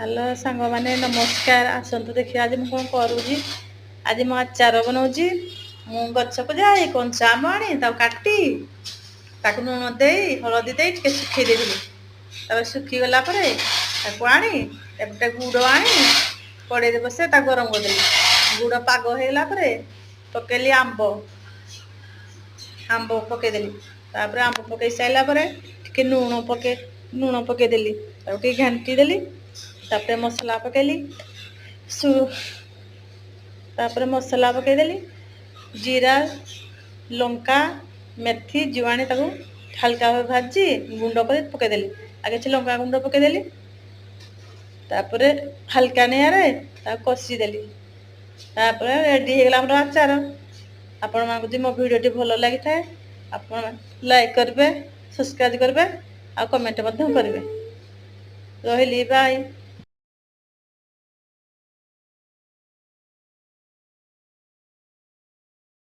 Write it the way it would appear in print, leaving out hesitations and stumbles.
Hello सांग माने नमस्कार आसतु देखिए आज मुझे कौन करुँगी आज मो आचार बनाऊँगी मु गछ को जाए कंचा आम आनी काटी ताकू लुण दे हलदी दे टे सुखी देती सुखी गला आनी गुड़ आनी कड़े बसे गरम करदेली गुड़ पाग होगा पकेली आंब आंब पकईदेली आंब पकई सारापर टे लुण पकईदेली घाटी देली तापर मसला पकेली तापर मसला पकईदेली जीरा लंका मेथी जुआनी हल्का भाजी गुंड कर पकईदेली आगे से लंका गुंड पकईदेली तापर हल्का निआरे कषिदेली तापर रेडी हो गला आचार। आपण मानक मो भिडियोटी भल लगी था आपण लाइक करेंगे सब्सक्राइब करेंगे आ कमेंट करेंगे रही बाय।